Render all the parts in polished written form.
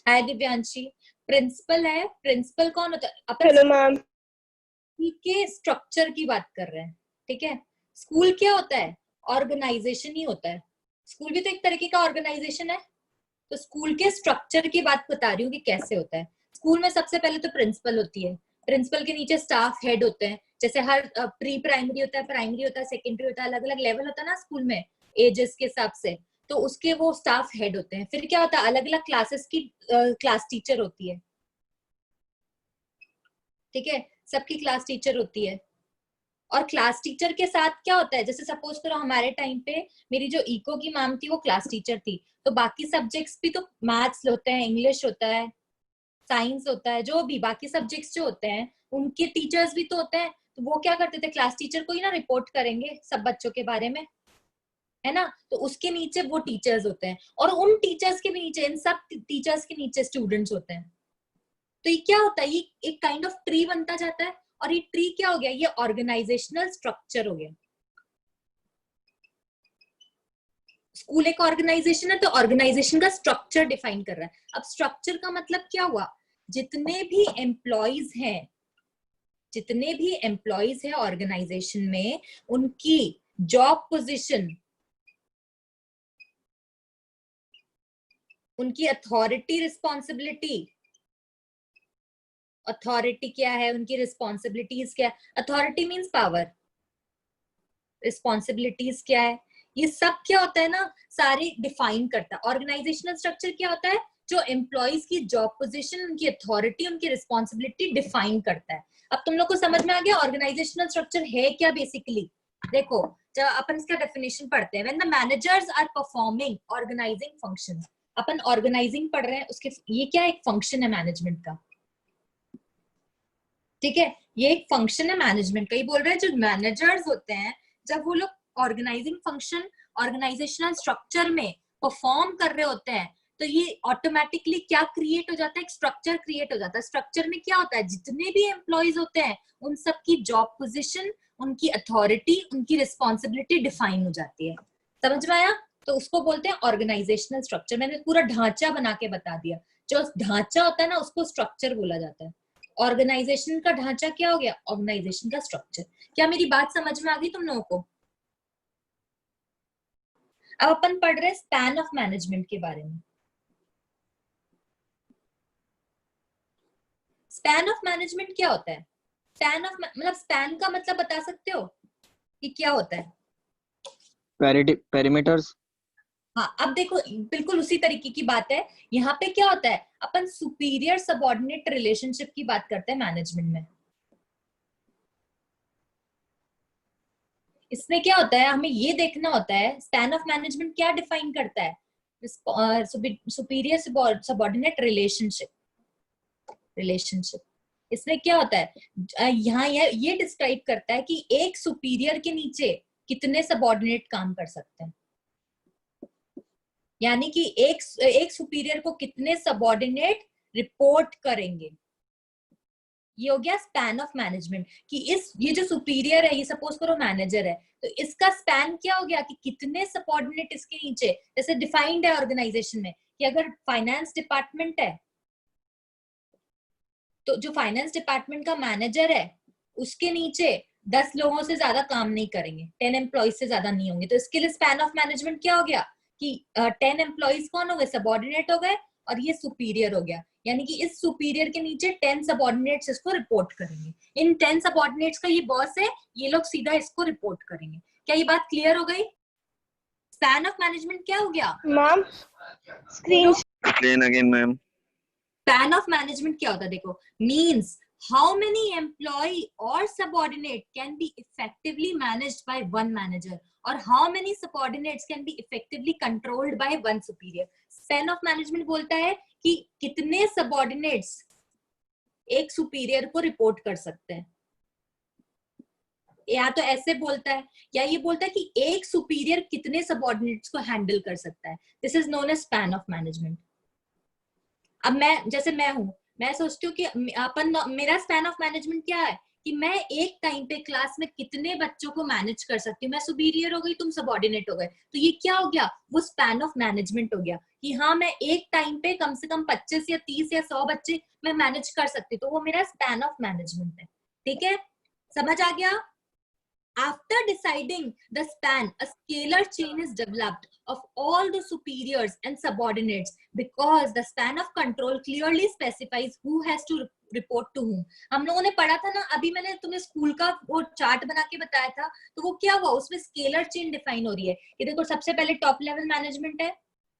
हाय Divyanshi. Principal है, principal कौन होता है? अपन हेलो मैम। स्कूल के स्ट्रक्चर की बात कर रहे हैं, ठीक है। स्कूल क्या होता है? ऑर्गेनाइजेशन ही होता है। स्कूल भी तो एक तरीके का ऑर्गेनाइजेशन है। तो स्कूल के स्ट्रक्चर की बात बता रही हूँ कि कैसे होता है। स्कूल में सबसे पहले तो प्रिंसिपल होती है। प्रिंसिपल के नीचे स्टाफ हेड होते हैं। जैसे हर प्री प्राइमरी होता है, प्राइमरी होता है, सेकेंडरी होता है, अलग अलग लेवल होता है ना स्कूल में, एजेस के हिसाब से। तो उसके वो स्टाफ हेड होते हैं। फिर क्या होता है, अलग अलग क्लासेस की क्लास टीचर होती है, ठीक है। सबकी क्लास टीचर होती है। और क्लास टीचर के साथ क्या होता है, जैसे सपोज करो हमारे टाइम पे मेरी जो इको की मैम थी वो क्लास टीचर थी, तो बाकी सब्जेक्ट्स भी तो मैथ्स होते हैं, इंग्लिश होता है, साइंस होता है, जो भी बाकी सब्जेक्ट्स जो होते हैं उनके टीचर्स भी तो होते हैं। तो वो क्या करते थे, क्लास टीचर को ही ना रिपोर्ट करेंगे सब बच्चों के बारे में, है ना। तो उसके नीचे वो टीचर्स होते हैं, और उन टीचर्स के भी नीचे, इन सब टीचर्स के नीचे स्टूडेंट्स होते हैं। तो ये क्या होता है, ये एक काइंड ऑफ ट्री बनता जाता है। और ये ट्री क्या हो गया, ये ऑर्गेनाइजेशनल स्ट्रक्चर हो गया। स्कूल एक ऑर्गेनाइजेशन है, तो ऑर्गेनाइजेशन का स्ट्रक्चर डिफाइन कर रहा है। अब स्ट्रक्चर का मतलब क्या हुआ, जितने भी एम्प्लॉयज हैं, जितने भी एम्प्लॉयज हैं ऑर्गेनाइजेशन में, उनकी जॉब पोजीशन, उनकी अथॉरिटी, रिस्पॉन्सिबिलिटी, अथॉरिटी क्या है, उनकी रिस्पॉन्सिबिलिटीज क्या है। अथॉरिटी मीन्स पावर, रिस्पॉन्सिबिलिटीज क्या है, ये सब क्या होता है ना, सारे डिफाइन करता है। ऑर्गेनाइजेशनल स्ट्रक्चर क्या होता है, जो एम्प्लॉयज की जॉब पोजीशन, उनकी अथॉरिटी, उनकी रिस्पॉन्सिबिलिटी डिफाइन करता है। अब तुम लोग को समझ में आ गया ऑर्गेनाइजेशनल स्ट्रक्चर है क्या बेसिकली। देखो, जब अपन इसका डेफिनेशन पढ़ते हैं, when the managers are performing organising functions, अपन ऑर्गेनाइजिंग पढ़ रहे हैं, उसके ये क्या एक फंक्शन है मैनेजमेंट का, ठीक है। ये एक फंक्शन है मैनेजमेंट का। ये बोल रहे हैं जो मैनेजर्स होते हैं, जब वो लोग ऑर्गेनाइजिंग फंक्शन, ऑर्गेनाइजेशनल स्ट्रक्चर में परफॉर्म कर रहे होते हैं, तो ये ऑटोमेटिकली क्या क्रिएट हो जाता है, एक स्ट्रक्चर क्रिएट हो जाता है। स्ट्रक्चर में क्या होता है, जितने भी एम्प्लॉयज होते हैं उन सबकी जॉब पोजीशन, उनकी अथॉरिटी, उनकी रिस्पॉन्सिबिलिटी डिफाइन हो जाती है। समझ में आया? तो उसको बोलते हैं ऑर्गेनाइजेशनल स्ट्रक्चर। मैंने पूरा ढांचा बना के बता दिया। जो ढांचा होता है ना, उसको स्ट्रक्चर बोला जाता है। ऑर्गेनाइजेशन का ढांचा क्या हो गया, ऑर्गेनाइजेशन का स्ट्रक्चर। क्या मेरी बात समझ में आ गई तुम लोगों को? अब अपन पढ़ रहे हैं स्पैन ऑफ मैनेजमेंट के बारे में। स्पैन ऑफ मैनेजमेंट क्या होता है? स्पैन ऑफ मतलब, स्पैन का मतलब बता सकते हो कि क्या होता है? पेरीमीटर्स। हाँ, अब देखो बिल्कुल उसी तरीके की बात है। यहाँ पे क्या होता है, अपन सुपीरियर सबऑर्डिनेट रिलेशनशिप की बात करते हैं मैनेजमेंट में। इसमें क्या होता है, हमें ये देखना होता है स्पैन ऑफ मैनेजमेंट क्या डिफाइन करता है। सुपीरियर सबऑर्डिनेट रिलेशनशिप इसमें क्या होता है, यहाँ ये डिस्क्राइब करता है कि एक सुपीरियर के नीचे कितने सबऑर्डिनेट काम कर सकते हैं। यानी कि एक सुपीरियर को कितने सबऑर्डिनेट रिपोर्ट करेंगे। ये हो गया स्पैन ऑफ मैनेजमेंट, कि ये जो सुपीरियर है, ये सपोज करो मैनेजर है, तो इसका स्पैन क्या हो गया कि कितने सबऑर्डिनेट इसके नीचे, जैसे डिफाइंड है ऑर्गेनाइजेशन में कि अगर फाइनेंस डिपार्टमेंट है, तो जो फाइनेंस डिपार्टमेंट का मैनेजर है उसके नीचे 10 लोगों से ज्यादा काम नहीं करेंगे, 10 एम्प्लॉइज से ज्यादा नहीं होंगे। तो इसके लिए स्पैन ऑफ मैनेजमेंट क्या हो गया कि 10 एम्प्लॉइज कौन हो गए, सबऑर्डिनेट हो गए, और ये सुपीरियर हो गया। यानी कि इस सुपीरियर के नीचे 10 सबऑर्डिनेट्स इसको रिपोर्ट करेंगे। इन 10 सबऑर्डिनेट्स का ये बॉस है, ये लोग सीधा इसको रिपोर्ट करेंगे। क्या ये बात क्लियर हो गई? स्पैन ऑफ मैनेजमेंट क्या हो गया ma'am? Screen explain again ma'am. Span of management क्या होता है, देखो, means how many employee or subordinate can be effectively managed by one manager or how many subordinates can be effectively controlled by one superior. Span of management बोलता है कि कितने subordinates एक superior को रिपोर्ट कर सकते हैं। या तो ऐसे बोलता है, या ये बोलता है कि एक superior कितने subordinates को हैंडल कर सकता है। This is known as span of management. अब मैं, जैसे मैं हूं, मैं सोचती हूँ कि मेरा स्पैन ऑफ मैनेजमेंट क्या है कि मैं एक टाइम पे क्लास में कितने बच्चों को मैनेज कर सकती हूँ। मैं सुपीरियर हो गई, तुम सबऑर्डिनेट हो गए, तो ये क्या हो गया, वो स्पैन ऑफ मैनेजमेंट हो गया कि हाँ मैं एक टाइम पे कम से कम 25 या 30 या 100 बच्चे मैं मैनेज कर सकती, तो वो मेरा स्पैन ऑफ मैनेजमेंट है। ठीक है, समझ आ गया? After deciding the span, a scalar chain is developed of all the superiors and subordinates because the span of control clearly specifies who has to report to whom. हम लोगों ने पढ़ा था ना, अभी मैंने तुम्हें स्कूल का वो चार्ट बना के बताया था, तो वो क्या हुआ, उसमें स्केलर चेन डिफाइन हो रही है। ये देखो, सबसे पहले टॉप लेवल मैनेजमेंट है,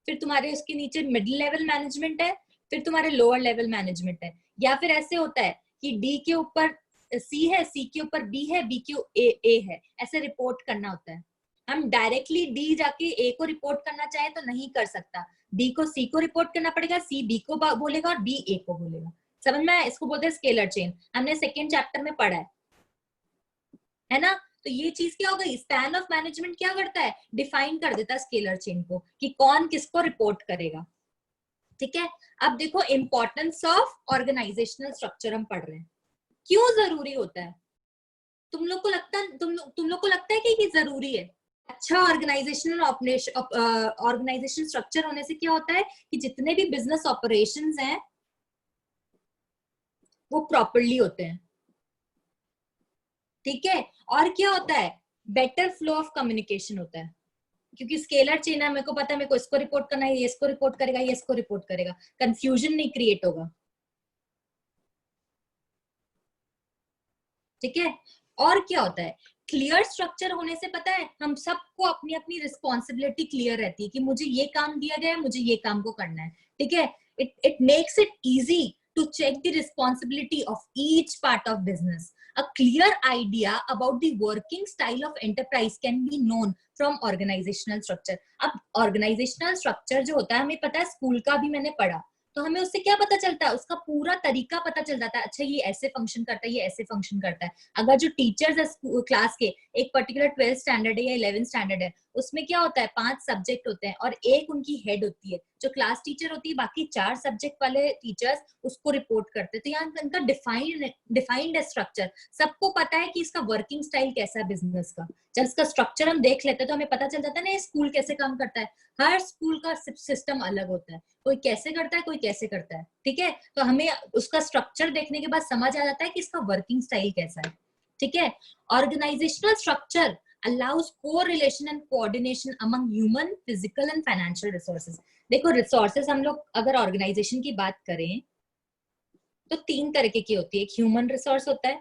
फिर तुम्हारे उसके नीचे मिडिल लेवल मैनेजमेंट है, फिर तुम्हारे लोअर लेवल मैनेजमेंट है। या फिर ऐसे होता है कि डी के ऊपर सी है, सी के ऊपर बी है, बी के ए है, ऐसे रिपोर्ट करना होता है। हम डायरेक्टली डी जाके ए को रिपोर्ट करना चाहे तो नहीं कर सकता, बी को सी को रिपोर्ट करना पड़ेगा, सी बी को बोलेगा और बी ए को बोलेगा। समझ में आया? इसको बोलते हैं स्केलर चेन, हमने सेकेंड चैप्टर में पढ़ा है ना। तो ये चीज क्या हो गई, स्पैन ऑफ मैनेजमेंट क्या करता है, डिफाइन कर देता है स्केलर चेन को कि कौन किसको रिपोर्ट करेगा। ठीक है, अब देखो इंपॉर्टेंस ऑफ ऑर्गेनाइजेशनल स्ट्रक्चर हम पढ़ रहे हैं, क्यों जरूरी होता है। तुम लोग को लगता है तुम लोग को लगता है कि ये जरूरी है? अच्छा ऑर्गेनाइजेशनल ऑर्गेनाइजेशन स्ट्रक्चर होने से क्या होता है कि जितने भी बिजनेस ऑपरेशंस हैं वो प्रॉपरली होते हैं। ठीक है, और क्या होता है, बेटर फ्लो ऑफ कम्युनिकेशन होता है, क्योंकि स्केलर चेन है, मेरे को पता है मेरे को इसको रिपोर्ट करना है, ये इसको रिपोर्ट करेगा, ये इसको रिपोर्ट करेगा, कंफ्यूजन नहीं क्रिएट होगा। ठीक है, और क्या होता है, क्लियर स्ट्रक्चर होने से पता है हम सबको अपनी अपनी रिस्पॉन्सिबिलिटी क्लियर रहती है कि मुझे ये काम दिया गया है, मुझे ये काम को करना है। ठीक है, it makes it easy to check the responsibility of each part of business. A clear idea about the working style of enterprise can be known from organizational structure. अब organizational structure जो होता है, हमें पता है, स्कूल का भी मैंने पढ़ा, तो हमें उससे क्या पता चलता है, उसका पूरा तरीका पता चल जाता है। अच्छा ये ऐसे फंक्शन करता है, ये ऐसे फंक्शन करता है। अगर जो टीचर्स है क्लास के, एक पर्टिकुलर 12th स्टैंडर्ड है या 11th स्टैंडर्ड है, उसमें क्या होता है, 5 सब्जेक्ट होते हैं और एक उनकी हेड होती है जो क्लास टीचर होती है, बाकी 4 सब्जेक्ट वाले टीचर्स उसको रिपोर्ट करते हैं। तो यहाँ इनका डिफाइंड है स्ट्रक्चर, सबको पता है कि इसका वर्किंग स्टाइल कैसा है बिजनेस का। जब इसका स्ट्रक्चर हम देख लेते हैं तो हमें पता चल जाता है ना स्कूल कैसे काम करता है। हर स्कूल का सिस्टम अलग होता है, कोई कैसे करता है, कोई कैसे करता है। ठीक है, तो हमें उसका स्ट्रक्चर देखने के बाद समझ आ जाता है कि इसका वर्किंग स्टाइल कैसा है। ठीक है, organisational structure allows correlation and coordination among human, physical and financial resources. देखो रिसोर्सेस हम लोग अगर ऑर्गेनाइजेशन की बात करें तो 3 तरीके की होती है। एक ह्यूमन रिसोर्स होता है,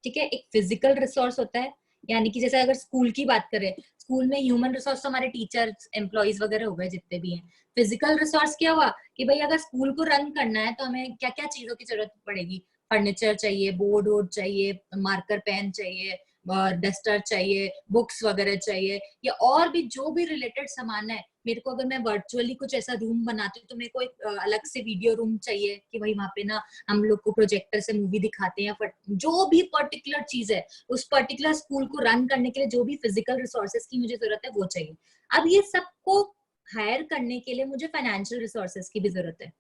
ठीक है, एक फिजिकल रिसोर्स होता है, यानी कि जैसे अगर स्कूल की बात करें, स्कूल में ह्यूमन रिसोर्स तो हमारे टीचर्स, एम्प्लॉइज वगैरह हो गए जितने भी हैं। फिजिकल रिसोर्स क्या हुआ कि भाई अगर स्कूल को रन करना है तो हमें क्या क्या चीजों की जरूरत पड़ेगी, फर्नीचर चाहिए, बोर्ड वोर्ड चाहिए, मार्कर पेन चाहिए, डस्टर चाहिए, बुक्स वगैरह चाहिए, या और भी जो भी रिलेटेड सामान है। मेरे को अगर मैं वर्चुअली कुछ ऐसा रूम बनाती हूँ तो मेरे को एक अलग से वीडियो रूम चाहिए कि भाई वहां पे ना हम लोग को प्रोजेक्टर से मूवी दिखाते हैं, जो भी पर्टिकुलर चीज है उस पर्टिकुलर स्कूल को रन करने के लिए जो भी फिजिकल रिसोर्सेज की मुझे जरूरत है वो चाहिए। अब ये सबको हायर करने के लिए मुझे फाइनेंशियल रिसोर्सेज की भी जरूरत है।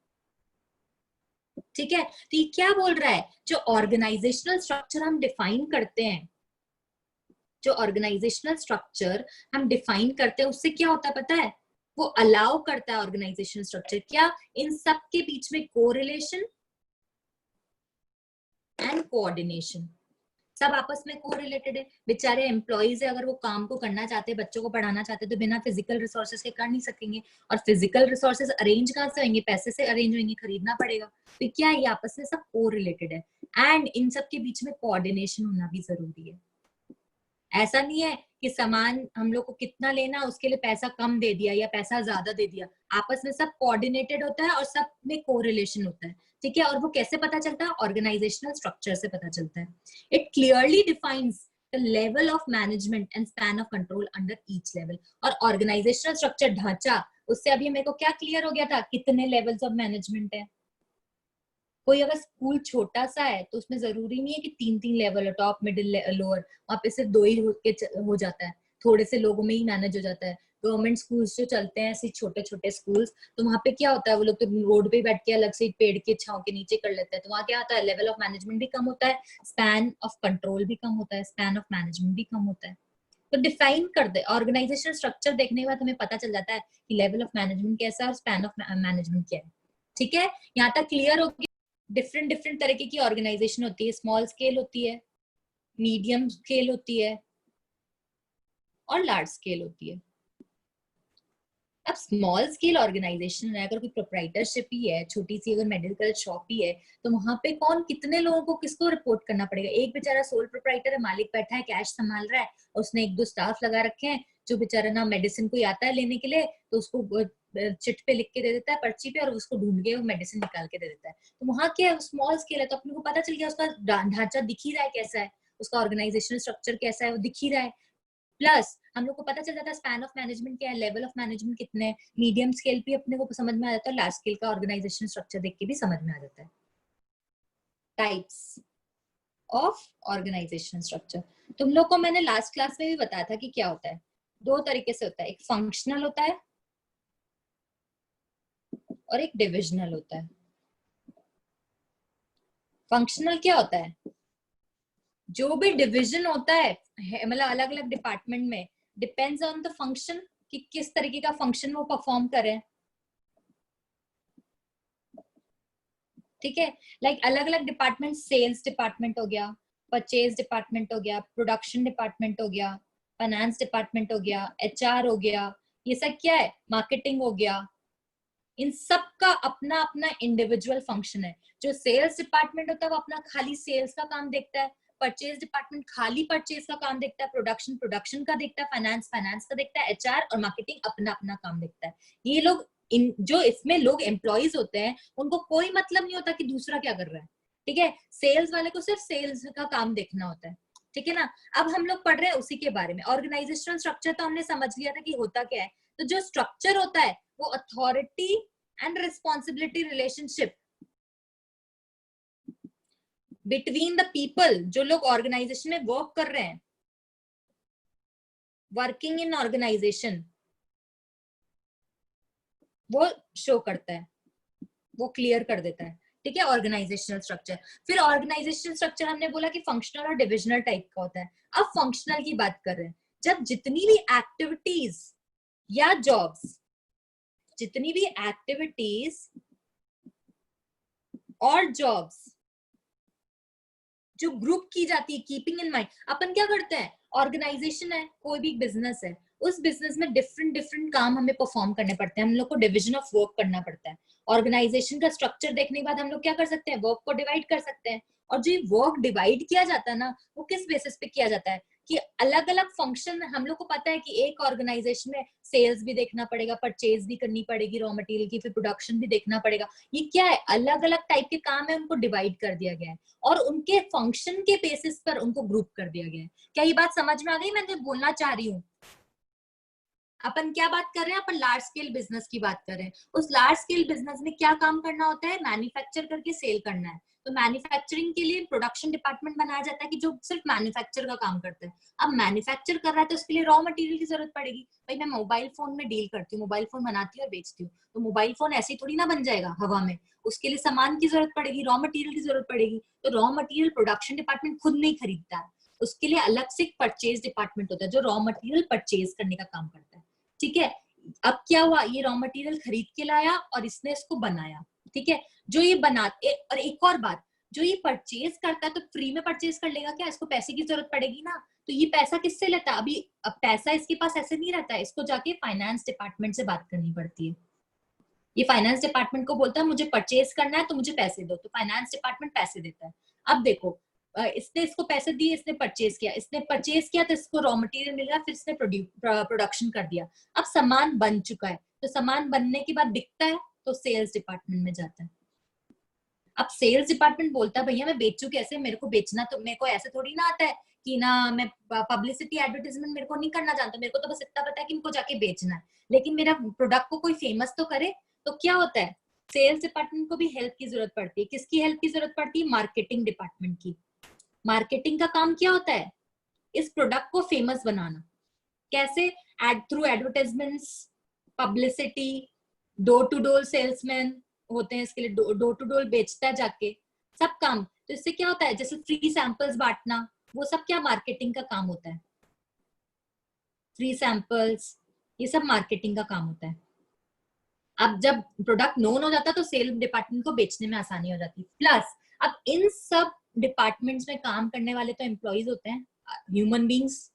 ठीक है, तो ये क्या बोल रहा है, जो ऑर्गेनाइजेशनल स्ट्रक्चर हम डिफाइन करते हैं, जो ऑर्गेनाइजेशनल स्ट्रक्चर हम डिफाइन करते हैं उससे क्या होता है पता है, वो अलाउ करता है ऑर्गेनाइजेशनल स्ट्रक्चर क्या, इन सब के बीच में कोरिलेशन एंड कोऑर्डिनेशन, सब आपस में कोरिलेटेड है। बेचारे एम्प्लॉइज है, अगर वो काम को करना चाहते हैं, बच्चों को पढ़ाना चाहते हैं, तो बिना फिजिकल रिसोर्सेज के कर नहीं सकेंगे। और फिजिकल रिसोर्सेज अरेंज कहाँ से होंगे, पैसे से अरेंज होंगे, खरीदना पड़ेगा। तो क्या है, ये आपस में सब कोरिलेटेड है एंड इन सब के बीच में कोऑर्डिनेशन होना भी जरूरी है। ऐसा नहीं है कि सामान हम लोग को कितना लेना उसके लिए पैसा कम दे दिया या पैसा ज्यादा दे दिया, आपस में सब कोऑर्डिनेटेड होता है और सब में कोरिलेशन होता है। ठीक है, और वो कैसे पता चलता है, ऑर्गेनाइजेशनल स्ट्रक्चर से पता चलता है। It clearly defines the level of management and span of control under each level. और ऑर्गेनाइजेशनल स्ट्रक्चर ढांचा, उससे अभी मेरे को क्या क्लियर हो गया था, कितने लेवल्स ऑफ मैनेजमेंट है। कोई अगर स्कूल छोटा सा है तो उसमें जरूरी नहीं है कि 3 लेवल है, टॉप मिडिल लोअर, वहां पे सिर्फ 2 ही हो जाता है, थोड़े से लोगों में ही मैनेज हो जाता है। गवर्नमेंट स्कूल्स जो चलते हैं ऐसे छोटे छोटे स्कूल्स, तो वहां पे क्या होता है, वो लोग तो रोड पे बैठ के अलग से पेड़ के छांव के नीचे कर लेते हैं, तो वहां क्या होता है, लेवल ऑफ मैनेजमेंट भी कम होता है, स्पैन ऑफ कंट्रोल भी कम होता है, स्पैन ऑफ मैनेजमेंट भी कम होता है। तो डिफाइन कर दे, ऑर्गेनाइजेशनल स्ट्रक्चर देखने के बाद हमें पता चल जाता है कि लेवल ऑफ मैनेजमेंट कैसा है और स्पैन ऑफ मैनेजमेंट क्या है। ठीक है, यहाँ तक क्लियर हो गया। डिफरेंट डिफरेंट तरीके की ऑर्गेनाइजेशन होती है, स्मॉल स्केल होती है, मीडियम स्केल होती है और लार्ज स्केल होती है। अब स्मॉल स्केल ऑर्गेनाइजेशन है, अगर कोई प्रोप्राइटरशिप ही है, छोटी सी अगर मेडिकल शॉप ही है, तो वहां पे कौन कितने लोगों को किसको रिपोर्ट करना पड़ेगा? एक बेचारा सोल प्रोप्राइटर है, मालिक बैठा है, कैश संभाल रहा है, और उसने एक दो स्टाफ लगा रखे हैं जो बेचारा ना मेडिसिन कोई आता है लेने के लिए तो उसको चिट पे लिख के दे देता है, पर्ची पे, और उसको ढूंढ के वो मेडिसिन निकाल के दे देता है। तो वहां क्या है, स्मॉल स्केल है, तो अपने को पता चल गया उसका ढांचा दिख ही रहा है कैसा है, उसका ऑर्गेनाइजेशनल स्ट्रक्चर कैसा है वो दिख ही रहा है। प्लस हम लोग को पता चल जाता है स्पैन ऑफ मैनेजमेंट क्या है, लेवल ऑफ मैनेजमेंट कितने हैं, मीडियम स्केल भी अपने को समझ में आ जाता है, लार्ज स्केल का ऑर्गेनाइजेशन स्ट्रक्चर देख के भी समझ में आ जाता है। टाइप्स ऑफ ऑर्गेनाइजेशन स्ट्रक्चर तुम लोग को मैंने लास्ट क्लास में भी बताया था कि क्या होता है, दो तरीके से होता है, एक फंक्शनल होता है और एक डिविजनल होता है। फंक्शनल क्या होता है? जो भी डिवीजन होता है मतलब अलग अलग डिपार्टमेंट में, डिपेंड्स ऑन द फंक्शन कि किस तरीके का फंक्शन वो परफॉर्म करे। ठीक है, लाइक अलग अलग डिपार्टमेंट, सेल्स डिपार्टमेंट हो गया, परचेज डिपार्टमेंट हो गया, प्रोडक्शन डिपार्टमेंट हो गया, फाइनेंस डिपार्टमेंट हो गया, एचआर हो गया, ये सब क्या है, मार्केटिंग हो गया। इन सब का अपना अपना इंडिविजुअल फंक्शन है। जो सेल्स डिपार्टमेंट होता है वो अपना खाली सेल्स का काम देखता है, परचेज डिपार्टमेंट खाली परचेज का काम देखता है, प्रोडक्शन प्रोडक्शन का देखता है, फाइनेंस फाइनेंस का देखता है, एचआर और मार्केटिंग अपना अपना काम देखता है। ये लोग जो इसमें लोग एम्प्लॉइज होते हैं उनको कोई मतलब नहीं होता कि दूसरा क्या कर रहा है। ठीक है, सेल्स वाले को सिर्फ सेल्स का काम देखना होता है। ठीक है ना, अब हम लोग पढ़ रहे हैं उसी के बारे में। ऑर्गेनाइजेशनल स्ट्रक्चर तो हमने समझ लिया था कि होता क्या है। तो जो स्ट्रक्चर होता है वो authority and responsibility relationship between the people, जो लोग ऑर्गेनाइजेशन में वर्क कर रहे हैं, वर्किंग इन ऑर्गेनाइजेशन, वो शो करता है, वो क्लियर कर देता है। ठीक है, ऑर्गेनाइजेशनल स्ट्रक्चर। फिर ऑर्गेनाइजेशनल स्ट्रक्चर हमने बोला कि फंक्शनल और डिविजनल टाइप का होता है। अब फंक्शनल की बात कर रहे हैं, जब जितनी भी एक्टिविटीज या जॉब्स, जितनी भी एक्टिविटीज और जॉब्स जो ग्रुप की जाती है, कीपिंग इन माइंड, अपन क्या करते हैं, ऑर्गेनाइजेशन है, कोई भी बिजनेस है, उस बिजनेस में डिफरेंट डिफरेंट काम हमें परफॉर्म करने पड़ते हैं, हम लोग को डिवीजन ऑफ वर्क करना पड़ता है। ऑर्गेनाइजेशन का स्ट्रक्चर देखने के बाद हम लोग क्या कर सकते हैं, वर्क को डिवाइड कर सकते हैं। और जो वर्क डिवाइड किया जाता है ना, वो किस बेसिस पे किया जाता है कि अलग अलग फंक्शन, हम लोग को पता है कि एक ऑर्गेनाइजेशन में सेल्स भी देखना पड़ेगा, परचेज भी करनी पड़ेगी रॉ मटेरियल की, फिर प्रोडक्शन भी देखना पड़ेगा। ये क्या है, अलग अलग टाइप के काम है, उनको डिवाइड कर दिया गया है और उनके फंक्शन के बेसिस पर उनको ग्रुप कर दिया गया है। क्या ये बात समझ में आ गई? मैं जो बोलना चाह रही हूँ, अपन क्या बात कर रहे हैं, अपन लार्ज स्केल बिजनेस की बात कर रहे हैं। उस लार्ज स्केल बिजनेस में क्या काम करना होता है, मैन्युफैक्चर करके सेल करना है। तो मैन्युफैक्चरिंग के लिए प्रोडक्शन डिपार्टमेंट बनाया जाता है कि जो सिर्फ मैन्युफैक्चर का काम करता है। अब मैन्युफैक्चर कर रहा है तो उसके लिए रॉ मटेरियल की जरूरत पड़ेगी। भाई मैं मोबाइल फोन में डील करती हूँ, मोबाइल फोन बनाती हूँ और बेचती हूँ, तो मोबाइल फोन ऐसे ही थोड़ी ना बन जाएगा हवा में, उसके लिए सामान की जरूरत पड़ेगी, रॉ मटेरियल की जरूरत पड़ेगी। तो रॉ मटेरियल प्रोडक्शन डिपार्टमेंट खुद नहीं खरीदता है, उसके लिए अलग से एक परचेज डिपार्टमेंट होता है जो रॉ मटेरियल परचेज करने का काम करता है। ठीक है, अब क्या हुआ, ये रॉ मटेरियल खरीद के लाया और इसने इसको बनाया। ठीक है, जो ये बनाते, और एक और बात, जो ये परचेज करता है तो फ्री में परचेज कर लेगा क्या, इसको पैसे की जरूरत पड़ेगी ना। तो ये पैसा किससे लेता है, अभी अब पैसा इसके पास ऐसे नहीं रहता है, इसको जाके फाइनेंस डिपार्टमेंट से बात करनी पड़ती है। ये फाइनेंस डिपार्टमेंट को बोलता है मुझे परचेज करना है तो मुझे पैसे दो, तो फाइनेंस डिपार्टमेंट पैसे देता है। अब देखो, इसने इसको पैसे दिए, इसने परचेज किया तो इसको रॉ मटेरियल मिल गया, फिर इसने प्रोडक्शन कर दिया। अब सामान बन चुका है, तो सामान बनने के बाद बिकता है तो सेल्स डिपार्टमेंट में जाता है। अब सेल्स डिपार्टमेंट बोलता है भैया मैं बेचू कैसे, मेरे को बेचना तो मेरे को ऐसे थोड़ी ना आता है कि ना, मैं पब्लिसिटी एडवर्टाइजमेंट मेरे को नहीं करना जानता, मेरे को तो बस इतना पता है कि मेरे को जाके बेचना है, लेकिन मेरा प्रोडक्ट को कोई फेमस तो करे। तो क्या होता है, सेल्स डिपार्टमेंट को भी हेल्प की जरूरत पड़ती है। किसकी हेल्प की जरूरत पड़ती है, मार्केटिंग डिपार्टमेंट की। मार्केटिंग का काम क्या होता है, इस प्रोडक्ट को फेमस बनाना। कैसे, through advertisements, publicity, door to door salesman होते हैं इसके लिए, डोर टू डोर बेचता है जाके, सब काम। तो इससे क्या होता है, जैसे फ्री सैंपल्स बांटना, वो सब क्या मार्केटिंग का काम होता है। फ्री सैंपल्स, ये सब मार्केटिंग का काम होता है। अब जब प्रोडक्ट नोन हो जाता है तो सेल डिपार्टमेंट को बेचने में आसानी हो जाती है। प्लस अब इन सब डिपार्टमेंट्स में काम करने वाले तो एम्प्लॉइज होते हैं, ह्यूमन बींग्स,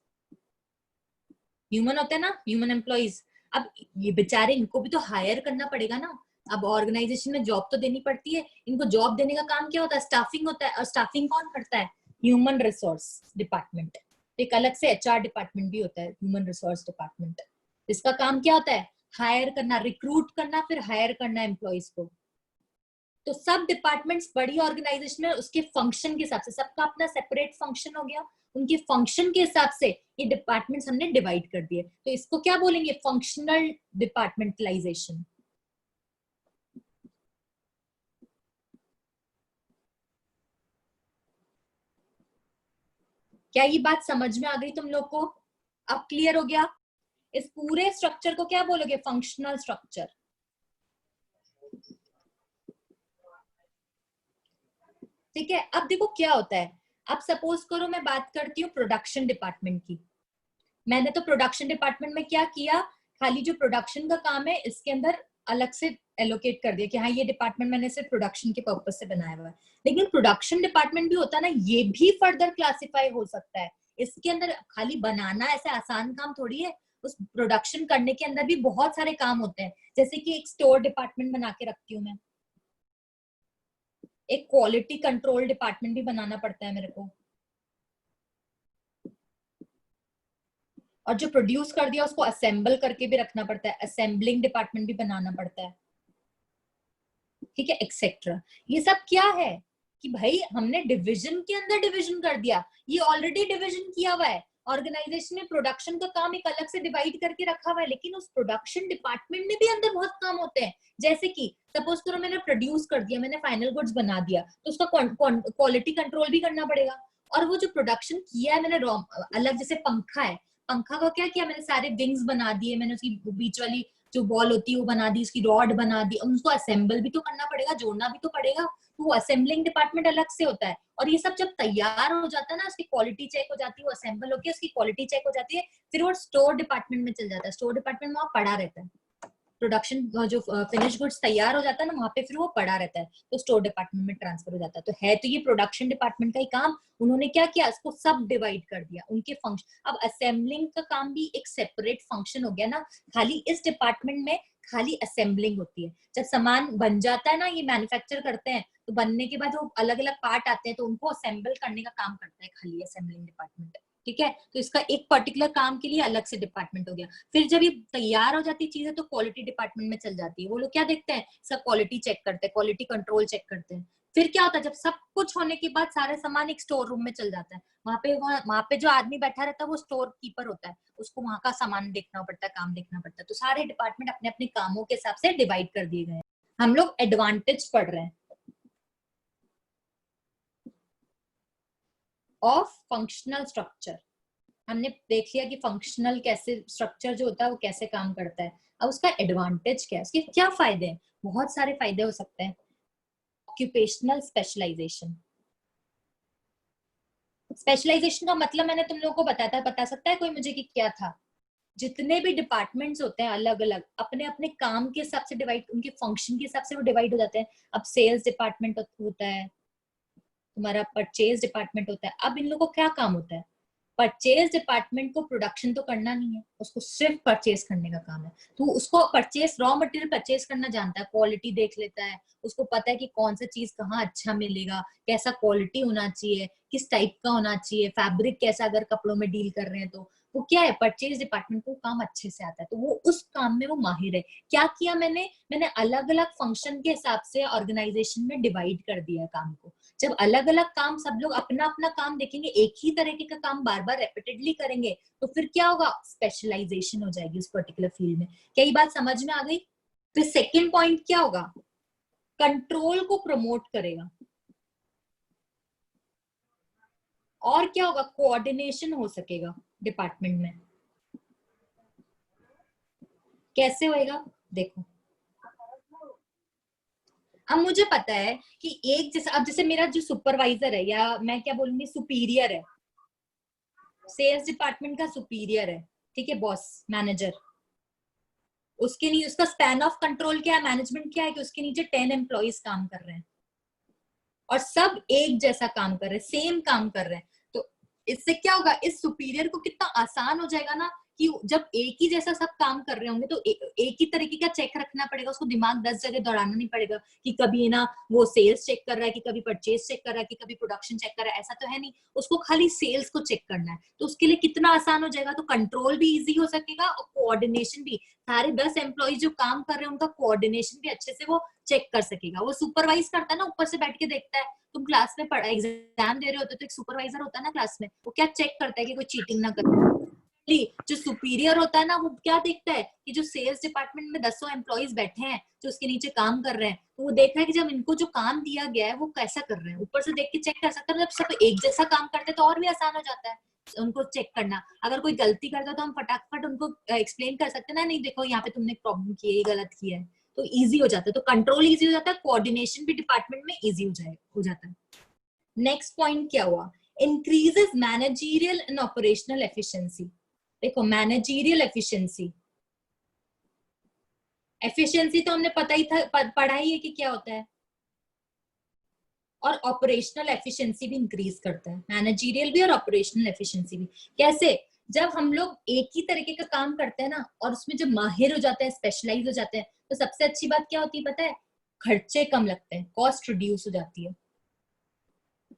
ह्यूमन होते हैं ना, ह्यूमन एम्प्लॉइज। अब ये बेचारे, इनको भी तो हायर करना पड़ेगा ना। अब ऑर्गेनाइजेशन में जॉब तो देनी पड़ती है, इनको जॉब देने का काम क्या होता है? स्टाफिंग होता है। और स्टाफिंग कौन करता है? Human resource department. एक अलग से एचआर डिपार्टमेंट भी होता है, ह्यूमन रिसोर्स डिपार्टमेंट। इसका काम क्या होता है? हायर करना, रिक्रूट करना, फिर हायर करना एम्प्लॉइज को। तो सब डिपार्टमेंट्स बड़ी ऑर्गेनाइजेशन में उसके फंक्शन के हिसाब से, सबका अपना सेपरेट फंक्शन हो गया, उनके फंक्शन के हिसाब से ये डिपार्टमेंट्स हमने डिवाइड कर दिए। तो इसको क्या बोलेंगे? Functional departmentalisation. क्या ये बात समझ में आ गई तुम लोग को? अब क्लियर हो गया? इस पूरे स्ट्रक्चर को क्या बोलोगे? Functional structure. ठीक है। अब देखो क्या होता है। अब सपोज करो मैं बात करती हूँ प्रोडक्शन डिपार्टमेंट की। मैंने तो प्रोडक्शन डिपार्टमेंट में क्या किया, खाली जो प्रोडक्शन का काम है इसके अंदर अलग से एलोकेट कर दिया कि हाँ ये डिपार्टमेंट मैंने सिर्फ प्रोडक्शन के पर्पज से बनाया हुआ है। लेकिन प्रोडक्शन डिपार्टमेंट भी होता है ना, ये भी फर्दर क्लासिफाई हो सकता है। इसके अंदर खाली बनाना ऐसे आसान काम थोड़ी है, उस प्रोडक्शन करने के अंदर भी बहुत सारे काम होते हैं। जैसे कि एक स्टोर डिपार्टमेंट बना के रखती हूँ मैं, एक क्वालिटी कंट्रोल डिपार्टमेंट भी बनाना पड़ता है मेरे को, और जो प्रोड्यूस कर दिया उसको असेंबल करके भी रखना पड़ता है, असेंबलिंग डिपार्टमेंट भी बनाना पड़ता है। ठीक है, एक्सेट्रा। ये सब क्या है कि भाई हमने डिवीजन के अंदर डिवीजन कर दिया, ये ऑलरेडी डिवीजन किया हुआ है। ऑर्गेनाइजेशन में प्रोडक्शन का काम एक अलग से डिवाइड करके रखा हुआ है, लेकिन उस प्रोडक्शन डिपार्टमेंट में भी अंदर बहुत काम होते हैं। जैसे कि सपोज करो मैंने प्रोड्यूस कर दिया, मैंने फाइनल गुड्स बना दिया, तो उसका क्वालिटी कंट्रोल भी करना पड़ेगा। और वो जो प्रोडक्शन किया है मैंने रॉ अलग, जैसे पंखा है, पंखा का क्या किया मैंने? सारे विंग्स बना दिए मैंने, उसकी बीच वाली जो बॉल होती है वो बना दी, उसकी रॉड बना दी, उसको असेंबल भी तो करना पड़ेगा, जोड़ना भी तो पड़ेगा। तो वो असेंबलिंग डिपार्टमेंट अलग से होता है। और ये सब जब तैयार हो जाता है ना, उसकी क्वालिटी चेक हो जाती है, वो असेंबल होकर उसकी क्वालिटी चेक हो जाती है, फिर वो स्टोर डिपार्टमेंट में चल जाता है। स्टोर डिपार्टमेंट में वहां पड़ा रहता है, प्रोडक्शन जो फिनिश गुड्स तैयार हो जाता है ना, वहां पे फिर वो पड़ा रहता है, तो स्टोर डिपार्टमेंट में ट्रांसफर हो जाता है। तो है तो ये प्रोडक्शन डिपार्टमेंट का ही काम, उन्होंने क्या किया, इसको सब डिवाइड कर दिया उनके फंक्शन। अब असेंबलिंग का काम भी एक सेपरेट फंक्शन हो गया ना, खाली इस डिपार्टमेंट में खाली असेंबलिंग होती है। जब सामान बन जाता है ना, ये मैन्युफैक्चर करते हैं, तो बनने के बाद वो अलग अलग पार्ट आते हैं, तो उनको असेंबल करने का काम करता है खाली असेंबलिंग डिपार्टमेंट। ठीक है, तो इसका एक पर्टिकुलर काम के लिए अलग से डिपार्टमेंट हो गया। फिर जब ये तैयार हो जाती है चीजें तो क्वालिटी डिपार्टमेंट में चल जाती है। वो लोग क्या देखते हैं? सब क्वालिटी चेक करते हैं, क्वालिटी कंट्रोल चेक करते हैं। फिर क्या होता है, जब सब कुछ होने के बाद सारे सामान एक स्टोर रूम में चल जाता है, वहां पे जो आदमी बैठा रहता है वो स्टोर कीपर होता है, उसको वहां का सामान देखना पड़ता है, काम देखना पड़ता है। तो सारे डिपार्टमेंट अपने अपने कामों के हिसाब से डिवाइड कर दिए गए हैं। हम लोग एडवांटेज पढ़ रहे हैं ऑफ फंक्शनल स्ट्रक्चर। हमने देख लिया कि फंक्शनल कैसे स्ट्रक्चर जो होता है वो कैसे काम करता है। अब उसका एडवांटेज क्या है, उसके क्या फायदे हैं? बहुत सारे फायदे हो सकते हैं। Occupational specialisation. स्पेशलाइजेशन का मतलब मैंने तुम लोगों को बताया था, बता सकता है कोई मुझे कि क्या था? जितने भी डिपार्टमेंट्स होते हैं अलग अलग अपने अपने काम के हिसाब से डिवाइड, उनके फंक्शन के हिसाब से वो डिवाइड हो जाते हैं। अब सेल्स डिपार्टमेंट होता है, तुम्हारा परचेज डिपार्टमेंट होता है। अब इन लोगों को क्या काम होता है? परचेज डिपार्टमेंट को प्रोडक्शन तो करना नहीं है, उसको सिर्फ परचेज करने का काम है। तो उसको परचेज, रॉ मटेरियल परचेज करना जानता है, क्वालिटी देख लेता है, उसको पता है कि कौन सा चीज कहाँ अच्छा मिलेगा, कैसा क्वालिटी होना चाहिए, किस टाइप का होना चाहिए, फैब्रिक कैसा, अगर कपड़ों में डील कर रहे हैं तो वो क्या है, परचेज डिपार्टमेंट को काम अच्छे से आता है, तो वो उस काम में वो माहिर है। क्या किया मैंने अलग अलग फंक्शन के हिसाब से ऑर्गेनाइजेशन में डिवाइड कर दिया काम को। जब अलग अलग काम सब लोग अपना अपना काम देखेंगे, एक ही तरीके का काम बार बार रेपिटेडली करेंगे, तो फिर क्या होगा, स्पेशलाइजेशन हो जाएगी उस पर्टिकुलर फील्ड में। क्या ये बात समझ में आ गई? फिर सेकेंड पॉइंट क्या होगा, कंट्रोल को प्रमोट करेगा। और क्या होगा, कोऑर्डिनेशन हो सकेगा डिपार्टमेंट में। कैसे होएगा देखो, अब मुझे पता है कि एक जैसे, अब जैसे मेरा जो सुपरवाइजर है, या मैं क्या बोलूंगी, सुपीरियर है, सेल्स डिपार्टमेंट का सुपीरियर है, ठीक है, बॉस मैनेजर, उसके नीचे उसका स्पैन ऑफ कंट्रोल क्या है, मैनेजमेंट क्या है कि उसके नीचे 10 एम्प्लॉइज काम कर रहे हैं और सब एक जैसा काम कर रहे हैं, सेम काम कर रहे हैं। तो इससे क्या होगा, इस सुपीरियर को कितना आसान हो जाएगा ना कि जब एक ही जैसा सब काम कर रहे होंगे तो एक ही तरीके का चेक रखना पड़ेगा, उसको दिमाग 10 जगह दौड़ाना नहीं पड़ेगा कि कभी ना वो सेल्स चेक कर रहा है, कि कभी परचेज चेक कर रहा है, कि कभी प्रोडक्शन चेक कर रहा है, ऐसा तो है नहीं। उसको खाली सेल्स को चेक करना है, तो उसके लिए कितना आसान हो जाएगा। तो कंट्रोल भी इजी हो सकेगा और कोऑर्डिनेशन भी, सारे 10 एम्प्लॉइज जो काम कर रहे हैं उनका कोऑर्डिनेशन भी अच्छे से वो चेक कर सकेगा। वो सुपरवाइज करता है ना, ऊपर से बैठ के देखता है। तुम क्लास में पढ़ा एग्जाम दे रहे होते तो एक सुपरवाइजर होता है ना क्लास में, वो क्या चेक करता है कि कोई चीटिंग ना करे। जो सुपीरियर होता है ना, वो क्या देखता है कि जो सेल्स डिपार्टमेंट में 10 एम्प्लॉइज बैठे हैं जो उसके नीचे काम कर रहे हैं, तो वो देख रहा है कि जब इनको जो काम दिया गया है वो कैसा कर रहे हैं, ऊपर से देख के चेक कर सकता है। जब सब एक जैसा काम करते हैं तो और भी आसान हो जाता है उनको चेक करना। अगर कोई गलती करता है तो हम फटाफट उनको एक्सप्लेन कर सकते हैं ना, नहीं देखो यहाँ पे तुमने प्रॉब्लम की है, ये गलत किया है, तो इजी हो जाता है। तो कंट्रोल इजी हो जाता है, कोऑर्डिनेशन भी डिपार्टमेंट में इजी हो जाता है। नेक्स्ट पॉइंट क्या हुआ, increases managerial and operational efficiency. देखो मैनेजरियल एफिशिएंसी, एफिशिएंसी तो हमने पता ही था, पढ़ा ही है कि क्या होता है, और ऑपरेशनल एफिशिएंसी भी इंक्रीज करता है, मैनेजरियल भी और ऑपरेशनल एफिशिएंसी भी। कैसे, जब हम लोग एक ही तरीके का काम करते हैं ना और उसमें जब माहिर हो जाते हैं, स्पेशलाइज हो जाते हैं, तो सबसे अच्छी बात क्या होती है पता है, खर्चे कम लगते हैं, कॉस्ट रिड्यूस हो जाती है।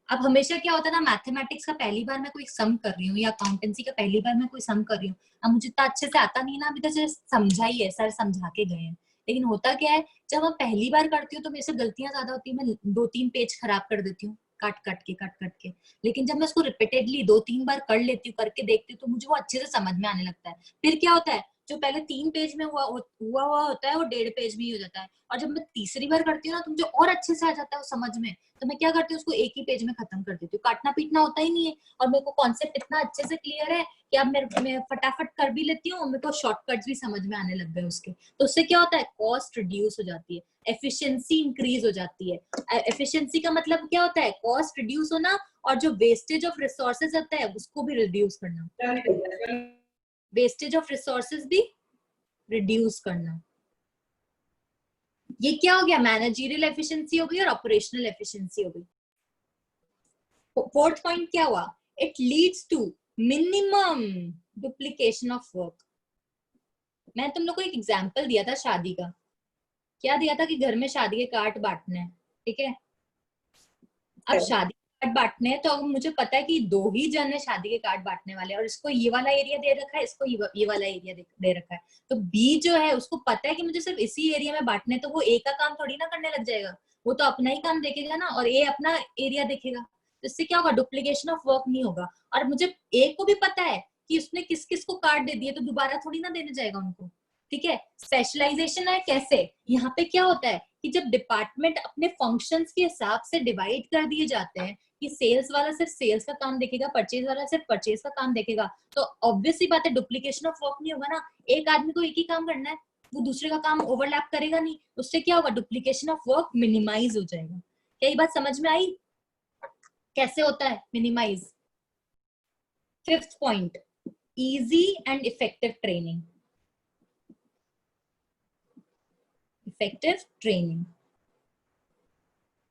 अब हमेशा क्या होता है ना, मैथमेटिक्स का पहली बार मैं कोई सम कर रही हूँ या अकाउंटेंसी का पहली बार मैं कोई सम कर रही हूँ, अब मुझे इतना अच्छे से आता नहीं ना, अभी तक समझा ही है, सर समझा के गए हैं। लेकिन होता क्या है, जब हम पहली बार करती हूँ तो मेरे से गलतियां ज्यादा होती है, मैं 2-3 पेज खराब कर देती हूँ काट कट के। लेकिन जब मैं उसको रिपीटेडली 2-3 बार कर लेती हूँ, करके देखती हूँ, तो मुझे वो अच्छे से समझ में आने लगता है। फिर क्या होता है, जो पहले 3 पेज में हुआ होता है वो 1.5 पेज में ही हो जाता है। और जब मैं तीसरी बार करती हूँ ना तो मुझे और अच्छे से आ जाता है वो समझ में, तो मैं क्या करती हूँ उसको एक ही पेज में खत्म कर देती हूँ, काटना पीटना होता ही नहीं है। और मेरे को कॉन्सेप्ट इतना अच्छे से क्लियर है कि अब मैं फटाफट कर भी लेती हूँ, मेरे को शॉर्टकट्स भी समझ में आने लग गए उसके। तो उससे क्या होता है, कॉस्ट रिड्यूस हो जाती है, एफिशिएंसी इंक्रीज हो जाती है। एफिशिएंसी का मतलब क्या होता है, कॉस्ट रिड्यूस होना और जो वेस्टेज ऑफ रिसोर्सेज होता है उसको भी रिड्यूस करना, वेस्टेज ऑफ रिसोर्सेज भी रिड्यूस करना। ये क्या हो गया, मैनेजरियल एफिशिएंसी हो गई और ऑपरेशनल एफिशिएंसी हो गई। फोर्थ पॉइंट क्या हुआ, it leads to minimum duplication of work. मैं तुम लोग को एक एग्जांपल दिया था शादी का, क्या दिया था कि घर में शादी के कार्ड बांटने हैं, ठीक है। अब शादी के कार्ड बांटने हैं तो अब मुझे पता है कि 2 ही जन है शादी के कार्ड बांटने वाले, और इसको ये वाला एरिया दे रखा है, इसको ये वाला एरिया दे रखा है। तो बी जो है उसको पता है कि मुझे सिर्फ इसी एरिया में बांटने, तो वो ए का काम थोड़ी ना करने लग जाएगा, वो तो अपना ही काम देखेगा ना, और ए अपना एरिया देखेगा। तो इससे क्या होगा, डुप्लीकेशन ऑफ वर्क नहीं होगा। और मुझे ए को भी पता है कि उसने किस किस को कार्ड दे दिए, तो दोबारा थोड़ी ना देने जाएगा उनको, ठीक है। स्पेशलाइजेशन है कैसे, यहाँ पे क्या होता है कि जब डिपार्टमेंट अपने फंक्शंस के हिसाब से डिवाइड कर दिए जाते हैं कि सेल्स वाला सिर्फ सेल्स का काम देखेगा, परचेज वाला सिर्फ परचेज का काम देखेगा, तो ऑब्वियसली बात है डुप्लीकेशन ऑफ वर्क नहीं होगा ना। एक आदमी को एक ही काम करना है, वो दूसरे का काम ओवरलैप करेगा नहीं, उससे क्या होगा, डुप्लीकेशन ऑफ वर्क मिनिमाइज हो जाएगा। क्या ये बात समझ में आई, कैसे होता है minimise. Fifth point, easy and effective training. Effective training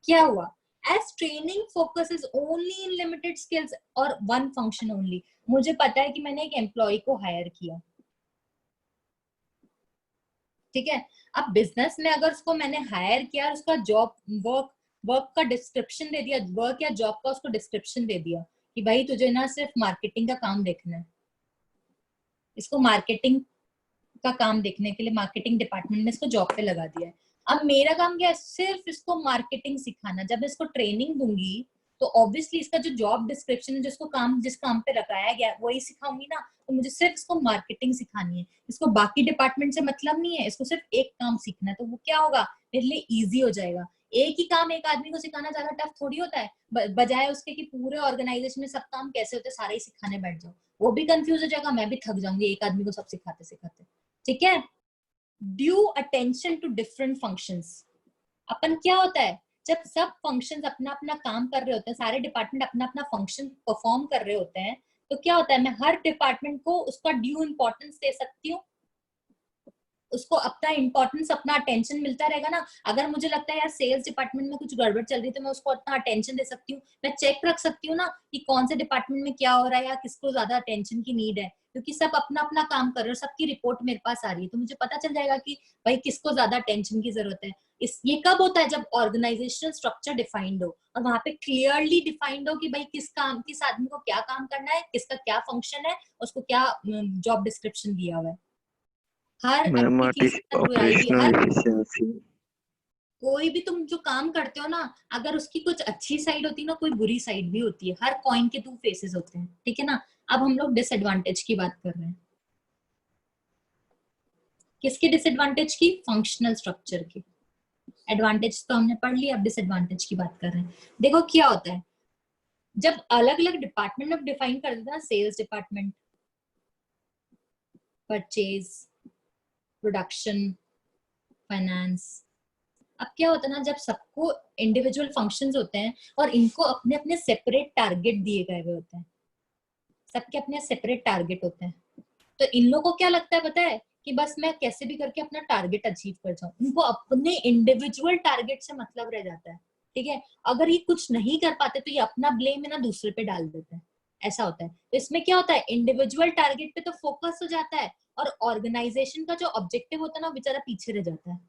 क्या हुआ, as training focuses only in limited skills or one function only। मुझे पता है कि मैंने एक एम्प्लॉय को हायर किया, ठीक है। अब बिजनेस में अगर उसको मैंने हायर किया और उसका जॉब वर्क का डिस्क्रिप्शन दे दिया, वर्क या जॉब का उसको डिस्क्रिप्शन दे दिया कि भाई तुझे ना सिर्फ मार्केटिंग का काम देखना है, इसको मार्केटिंग का काम देखने के लिए मार्केटिंग डिपार्टमेंट में इसको जॉब पे लगा दिया है। अब मेरा काम क्या है, सिर्फ इसको मार्केटिंग सिखाना। जब इसको ट्रेनिंग दूंगी तो ऑब्वियसली इसका जो जॉब डिस्क्रिप्शन है, जिसको काम जिस काम पे रखाया गया वही सिखाऊंगी ना, तो मुझे सिर्फ इसको मार्केटिंग सिखानी है, इसको बाकी डिपार्टमेंट से मतलब नहीं है, इसको सिर्फ एक काम सीखना है। तो वो क्या होगा, मेरे लिए ईजी हो जाएगा। एक ही काम एक आदमी को सिखाना ज्यादा टफ थोड़ी होता है, बजाय उसके कि पूरे ऑर्गेनाइजेशन में सब काम कैसे होते हैं सारे ही सिखाने बैठ जाओ, वो भी कंफ्यूज हो जाएगा, मैं भी थक जाऊंगी एक आदमी को सब सिखाते सिखाते, ठीक है। Due attention to different functions. अपन क्या होता है, जब सब फंक्शंस अपना अपना काम कर रहे होते हैं, सारे डिपार्टमेंट अपना अपना फंक्शन परफॉर्म कर रहे होते हैं, तो क्या होता है, मैं हर डिपार्टमेंट को उसका ड्यू इम्पोर्टेंस दे सकती हूँ, उसको अपना इंपॉर्टेंस, अपना अटेंशन मिलता रहेगा ना। अगर मुझे लगता है यार सेल्स डिपार्टमेंट में कुछ गड़बड़ चल रही है तो मैं उसको अपना अटेंशन दे सकती हूँ, मैं चेक रख सकती हूँ ना कि कौन से डिपार्टमेंट में क्या हो रहा है या किसको ज्यादा अटेंशन की नीड है, क्योंकि सब अपना अपना काम कर रहे हैं, सबकी रिपोर्ट मेरे पास आ रही है, तो मुझे पता चल जाएगा कि भाई किसको ज्यादा अटेंशन की जरूरत है। ये कब होता है, जब ऑर्गेनाइजेशनल स्ट्रक्चर डिफाइंड हो और वहां पे क्लियरली डिफाइंड हो कि भाई किस आदमी को क्या काम करना है, किसका क्या फंक्शन है, उसको क्या जॉब डिस्क्रिप्शन दिया हुआ है। हर मैम एप्लीकेशन भी, ऑपरेशनल हर एफिशिएंसी। कोई भी तुम जो काम करते हो ना, अगर उसकी कुछ अच्छी साइड होती है ना, कोई बुरी साइड भी होती है, हर कॉइन के टू फेसेस होते हैं, ठीक है ना। अब हम लोग डिसएडवांटेज की बात कर रहे हैं, किसकी डिसएडवांटेज की, फंक्शनल स्ट्रक्चर की। एडवांटेज तो हमने पढ़ लिया, अब डिसएडवांटेज की बात कर रहे हैं। देखो क्या होता है, जब अलग अलग डिपार्टमेंट अब डिफाइन कर देता है, sales department, purchase, production, finance, अब क्या होता है ना, जब सबको इंडिविजुअल फंक्शंस होते हैं और इनको अपने अपने सेपरेट टारगेट दिए गए हुए होते हैं, सबके अपने सेपरेट टारगेट होते हैं, तो इन लोगों को क्या लगता है पता है, कि बस मैं कैसे भी करके अपना टारगेट अचीव कर जाऊं, उनको अपने इंडिविजुअल टारगेट से मतलब रह जाता है, ठीक है। अगर ये कुछ नहीं कर पाते तो ये अपना ब्लेम है ना दूसरे पे डाल देते हैं, ऐसा होता है। तो इसमें क्या होता है, इंडिविजुअल टारगेट पे तो फोकस हो जाता है और ऑर्गेनाइजेशन का जो ऑब्जेक्टिव होता है ना, बेचारा पीछे रह जाता है।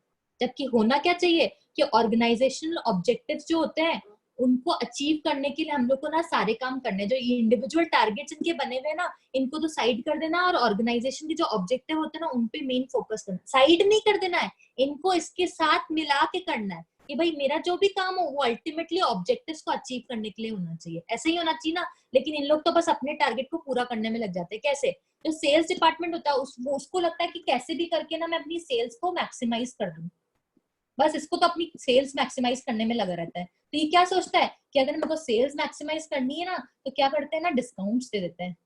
जबकि होना क्या चाहिए कि ऑर्गेनाइजेशनल ऑब्जेक्टिव्स जो होते हैं उनको अचीव करने के लिए हम लोग को ना सारे काम करने, जो ये इंडिविजुअल टारगेट्स इनके बने हुए ना, इनको तो साइड कर देना और ऑर्गेनाइजेशन के जो ऑब्जेक्टिव होते हैं ना उन पे मेन फोकस करना, साइड नहीं कर देना है, इनको इसके साथ मिला के करना है कि भाई मेरा जो भी काम हो वो अल्टीमेटली ऑब्जेक्टिव्स को अचीव करने के लिए होना चाहिए, ऐसा ही होना चाहिए ना। लेकिन इन लोग तो बस अपने टारगेट को पूरा करने में लग जाते हैं। कैसे, जो सेल्स डिपार्टमेंट होता है उसको लगता है कि कैसे भी करके ना मैं अपनी सेल्स को मैक्सिमाइज कर दूं, बस इसको तो अपनी सेल्स मैक्सिमाइज करने में लगा रहता है। तो ये क्या सोचता है कि अगर मेरे को सेल्स मैक्सिमाइज करनी है ना, तो क्या करते हैं ना, डिस्काउंट्स दे देते हैं,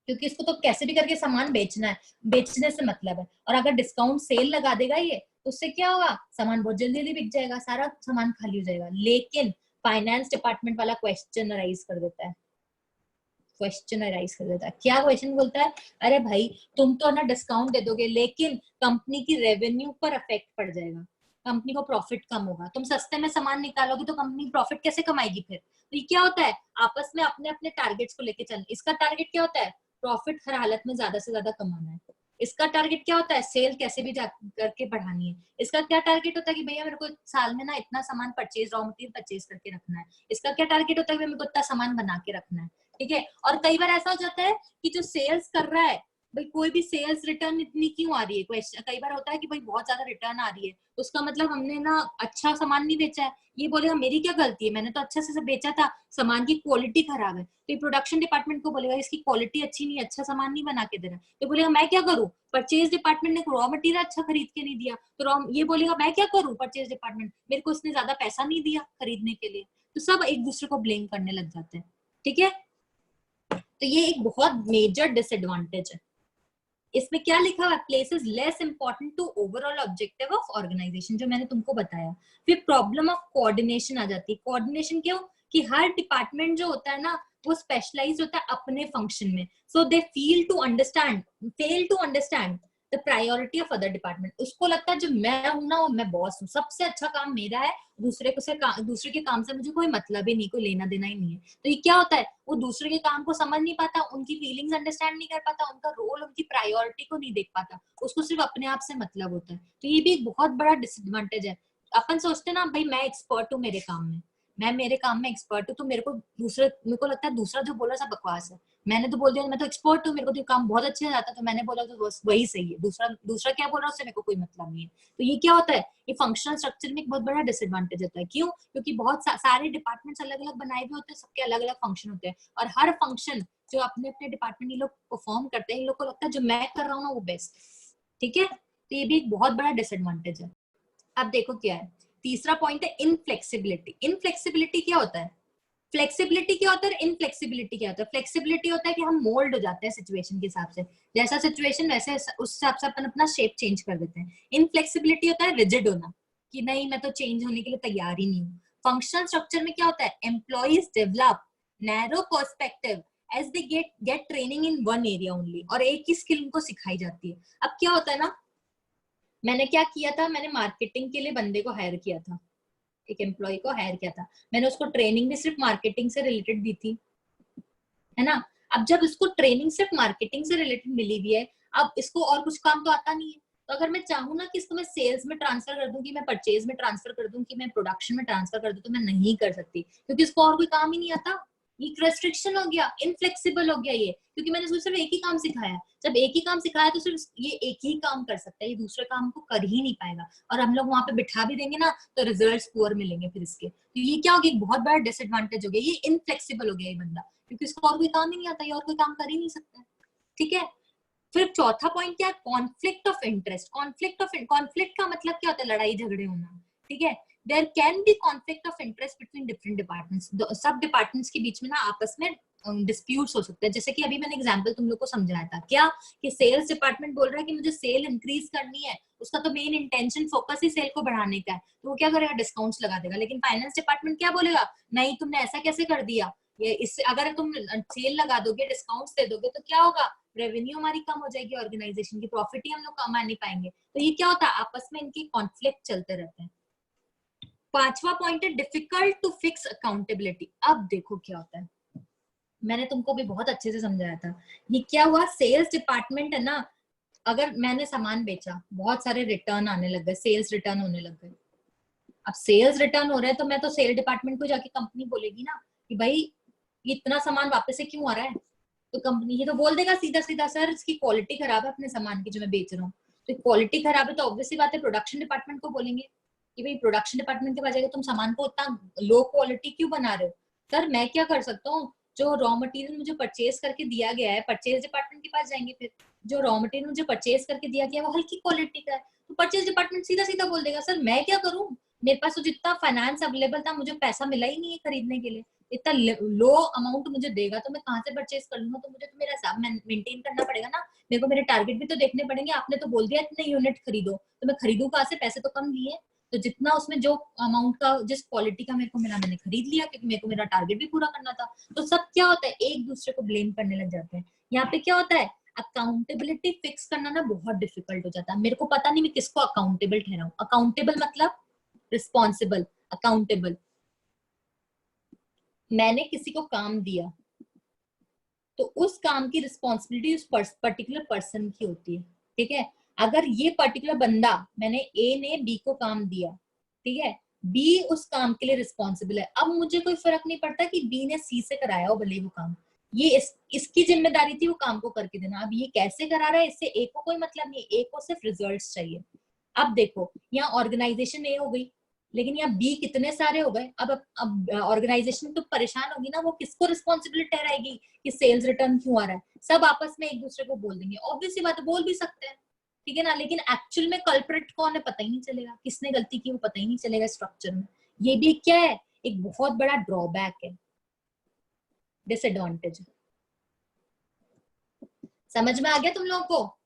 क्योंकि इसको तो कैसे भी करके सामान बेचना है, बेचने से मतलब है। और अगर डिस्काउंट सेल लगा देगा ये, तो उससे क्या होगा, सामान बहुत जल्दी जल्दी बिक जाएगा, सारा सामान खाली हो जाएगा। लेकिन फाइनेंस डिपार्टमेंट वाला क्वेश्चन राइज कर देता है, क्या क्वेश्चन बोलता है, अरे भाई तुम तो ना डिस्काउंट दे दोगे लेकिन कंपनी की रेवेन्यू पर इफेक्ट पड़ जाएगा, कंपनी को प्रॉफिट कम होगा, तुम सस्ते में सामान निकालोगे तो कंपनी प्रॉफिट कैसे कमाएगी फिर। तो ये क्या होता है, आपस में अपने अपने टारगेट्स को लेके चल, इसका टारगेट क्या होता है, प्रॉफिट हर हालत में ज्यादा से ज्यादा कमाना है, इसका टारगेट क्या होता है, सेल कैसे भी करके बढ़ानी है, इसका क्या टारगेट होता है कि भैया मेरे को साल में ना इतना सामान परचेज, रॉ मटेरियल परचेज करके रखना है, इसका क्या टारगेट होता है कि मेरे को इतना सामान बना के रखना है, ठीक है। और कई बार ऐसा हो जाता है कि जो सेल्स कर रहा है, भाई कोई भी सेल्स रिटर्न इतनी क्यों आ रही है, क्वेश्चन कई बार होता है कि भाई बहुत ज्यादा रिटर्न आ रही है, तो उसका मतलब हमने ना अच्छा सामान नहीं बेचा है, ये बोलेगा मेरी क्या गलती है, मैंने तो अच्छे से सब बेचा था, सामान की क्वालिटी खराब है, तो ये प्रोडक्शन डिपार्टमेंट को बोलेगा इसकी क्वालिटी अच्छी नहीं है, अच्छा सामान नहीं बना के दे रहा, तो बोलेगा मैं क्या करूँ, परचेज डिपार्टमेंट ने रॉ मटेरियल अच्छा खरीद के नहीं दिया, तो ये बोलेगा मैं क्या करूँ, परचेज डिपार्टमेंट मेरे को इसने ज्यादा पैसा नहीं दिया खरीदने के लिए, तो सब एक दूसरे को ब्लेम करने लग जाते हैं, ठीक है। तो ये एक बहुत मेजर डिसएडवांटेज है। इसमें क्या लिखा हुआ है, places less important to overall objective of organisation, जो मैंने तुमको बताया। फिर प्रॉब्लम ऑफ कोऑर्डिनेशन आ जाती है। कोऑर्डिनेशन क्यों, कि हर डिपार्टमेंट जो होता है ना वो स्पेशलाइज होता है अपने फंक्शन में, so they fail to understand the priority of other department. उसको लगता है जो मैं हूं ना वो मैं बॉस हूँ, सबसे अच्छा काम मेरा है, दूसरे के काम से मुझे कोई मतलब ही नहीं, कोई लेना देना ही नहीं है। तो ये क्या होता है, वो दूसरे के काम को समझ नहीं पाता, उनकी फीलिंग्स अंडरस्टैंड नहीं कर पाता, उनका रोल, उनकी प्रायोरिटी को नहीं देख पाता, उसको सिर्फ अपने आप से मतलब होता है। तो ये भी एक बहुत बड़ा डिसएडवांटेज है। अपन सोचते ना भाई मैं एक्सपर्ट हूँ मेरे काम में, मैं मेरे काम में एक्सपर्ट हूँ, तो मेरे को लगता है दूसरा जो बोला सब बकवास है, मैंने तो बोल दिया मैं तो एक्सपर्ट हूँ, मेरे को तो काम बहुत अच्छे से आता है, तो मैंने बोला तो बस वही सही है, दूसरा दूसरा क्या बोल रहा है उससे मेरे को कोई मतलब नहीं है। तो ये क्या होता है, ये फंक्शनल स्ट्रक्चर में एक बहुत बड़ा डिसएडवांटेज होता है। क्यों, क्योंकि बहुत सारे डिपार्टमेंट्स अलग अलग बनाए हुए होते हैं, सबके अलग अलग फंक्शन होते हैं, और हर फंक्शन जो अपने अपने डिपार्टमेंट ये लोग परफॉर्म करते हैं, इन लोग को लगता है जो मैं कर रहा हूँ ना वो बेस्ट, ठीक है। तो ये भी एक बहुत बड़ा डिसएडवांटेज है। अब देखो क्या है, तीसरा पॉइंट है इनफ्लेक्सिबिलिटी। इनफ्लेक्सिबिलिटी क्या होता है, फ्लेक्सिबिलिटी क्या होता है, इनफ्लेक्सिबिलिटी क्या होता है। फ्लेक्सिबिलिटी होता है कि हम मोल्ड हो जाते हैं सिचुएशन के हिसाब से, जैसा सिचुएशन वैसे उस हिसाब से अपन अपना शेप चेंज कर देते हैं। इनफ्लेक्सिबिलिटी होता है रिजिड होना, कि नहीं मैं तो चेंज होने के लिए तैयार ही नहीं हूँ। फंक्शनल स्ट्रक्चर में क्या होता है, employees develop narrow perspective as they get training in one area only, और एक ही स्किल उनको सिखाई जाती है। अब क्या होता है ना, मैंने क्या किया था, मैंने मार्केटिंग के लिए बंदे को हायर किया था, एक एम्प्लॉय को हायर किया था, मैंने उसको ट्रेनिंग भी सिर्फ मार्केटिंग से रिलेटेड दी थी, है ना। अब जब इसको ट्रेनिंग सिर्फ मार्केटिंग से रिलेटेड मिली हुई है, अब इसको और कुछ काम तो आता नहीं है, तो अगर मैं चाहूँ ना कि इसको मैं सेल्स में ट्रांसफर कर दूं, कि मैं परचेज में ट्रांसफर कर दूं, कि मैं प्रोडक्शन में ट्रांसफर कर दूं, तो मैं नहीं कर सकती, क्योंकि इसको और कोई काम ही नहीं आता। ये रेस्ट्रिक्शन हो गया, इनफ्लेक्सिबल हो गया ये, क्योंकि मैंने उसको सिर्फ एक ही काम सिखाया। जब एक ही काम सिखाया तो सिर्फ ये एक ही काम कर सकता है, ये दूसरे काम को कर ही नहीं पाएगा, और हम लोग वहां पे बिठा भी देंगे ना तो रिजल्ट्स पुअर मिलेंगे फिर इसके। तो ये क्या हो गया, एक बहुत बड़ा डिसएडवांटेज हो गया, ये इनफ्लेक्सिबल हो गया ये बंदा, क्योंकि इसको और कोई काम ही नहीं आता, ये और कोई काम कर ही नहीं सकता। ठीक है। फिर चौथा पॉइंट क्या है, कॉन्फ्लिक्ट ऑफ इंटरेस्ट। कॉन्फ्लिक्ट का मतलब क्या होता है, लड़ाई झगड़े होना। ठीक है, there can be conflict of interest between different departments, सब डिपार्टमेंट्स के बीच में ना आपस में डिस्प्यूट्स हो सकते हैं। जैसे कि अभी मैंने एग्जांपल तुम लोग को समझाया था, क्या कि सेल्स डिपार्टमेंट बोल रहा है कि मुझे सेल इंक्रीज करनी है, उसका तो मेन इंटेंशन फोकस ही सेल को बढ़ाने का है, तो वो क्या करेगा, डिस्काउंट्स लगा देगा। लेकिन फाइनेंस डिपार्टमेंट क्या बोलेगा, नहीं तुमने ऐसा कैसे कर दिया, ये इससे अगर तुम सेल लगा दोगे, डिस्काउंट्स दे दोगे, तो क्या होगा, रेवेन्यू हमारी कम हो जाएगी, ऑर्गेनाइजेशन की प्रॉफिट ही हम लोग कमा नहीं पाएंगे। तो ये क्या होता है, आपस में इनके कॉन्फ्लिक्ट चलते रहते हैं। पांचवा पॉइंट है डिफिकल्ट टू फिक्स अकाउंटेबिलिटी। अब देखो क्या होता है, मैंने तुमको भी बहुत अच्छे से समझाया था। ये क्या हुआ, सेल्स डिपार्टमेंट है ना, अगर मैंने सामान बेचा, बहुत सारे रिटर्न आने लग गए, सेल्स रिटर्न होने लग गए। अब सेल्स रिटर्न हो रहे हैं तो मैं तो सेल डिपार्टमेंट को जाके कंपनी बोलेगी ना कि भाई ये इतना सामान वापस से क्यों आ रहा है, तो कंपनी ये तो बोल देगा सीधा सीधा, सर इसकी क्वालिटी खराब है अपने सामान की जो मैं बेच रहा हूँ। तो क्वालिटी खराब है तो ऑब्वियसली बात है प्रोडक्शन डिपार्टमेंट को बोलेंगे कि भाई प्रोडक्शन डिपार्टमेंट के पास जाएगा, तुम सामान को इतना लो क्वालिटी क्यों बना रहे हो। सर मैं क्या कर सकता हूँ, जो रॉ मटेरियल मुझे परचेज करके दिया गया है, परचेज डिपार्टमेंट के पास जाएंगे, फिर जो रॉ मटेरियल मुझे परचेज करके दिया गया है वो हल्की क्वालिटी का है, तो परचेज डिपार्टमेंट सीधा सीधा बोल देगा, सर मैं क्या करूँ, मेरे पास तो जितना फाइनेंस अवेलेबल था मुझे पैसा मिला ही नहीं है खरीदने के लिए, इतना लो अमाउंट मुझे देगा तो मैं कहाँ से परचेज कर लूंगा, तो मुझे तो मेरा हिसाब मेंटेन करना पड़ेगा ना, मेरे को मेरे टारगेट भी तो देखने पड़ेंगे। आपने तो बोल दिया इतने यूनिट खरीदो, तो मैं खरीदू कहाँ से, पैसे तो कम लिए, तो जितना उसमें जो अमाउंट का जिस क्वालिटी का मेरे को मिला मैंने खरीद लिया, क्योंकि मेरे को मेरा टारगेट भी पूरा करना था। तो सब क्या होता है, एक दूसरे को ब्लेम करने लग जाते हैं। यहाँ पे क्या होता है, अकाउंटेबिलिटी फिक्स करना ना बहुत डिफिकल्ट हो जाता है। मेरे को पता नहीं मैं किसको अकाउंटेबल ठहराऊं। अकाउंटेबल मतलब रिस्पॉन्सिबल, अकाउंटेबल, मैंने किसी को काम दिया तो उस काम की रिस्पॉन्सिबिलिटी उस पर्टिकुलर पर्सन की होती है। ठीक है, अगर ये पर्टिकुलर बंदा, मैंने ए ने बी को काम दिया, ठीक है, बी उस काम के लिए रिस्पॉन्सिबल है, अब मुझे कोई फर्क नहीं पड़ता कि बी ने सी से कराया हो भले वो काम, ये इसकी जिम्मेदारी थी वो काम को करके देना। अब ये कैसे करा रहा है इससे ए को कोई मतलब नहीं, ए को सिर्फ रिजल्ट्स चाहिए। अब देखो यहाँ ऑर्गेनाइजेशन ए हो गई, लेकिन यहाँ बी कितने सारे हो गए। अब ऑर्गेनाइजेशन तो परेशान होगी ना, वो किसको रिस्पॉन्सिबिलिटी ठहराएगी कि सेल्स रिटर्न क्यों आ रहा है, सब आपस में एक दूसरे को बोल देंगे। ऑब्वियसली बात बोल भी सकते हैं, ठीक है ना, लेकिन एक्चुअल में कल्प्रिट कौन है पता ही नहीं चलेगा, किसने गलती की वो पता ही नहीं चलेगा स्ट्रक्चर में। ये भी क्या है, एक बहुत बड़ा ड्रॉबैक है, डिसएडवांटेज। समझ में आ गया तुम लोगों को?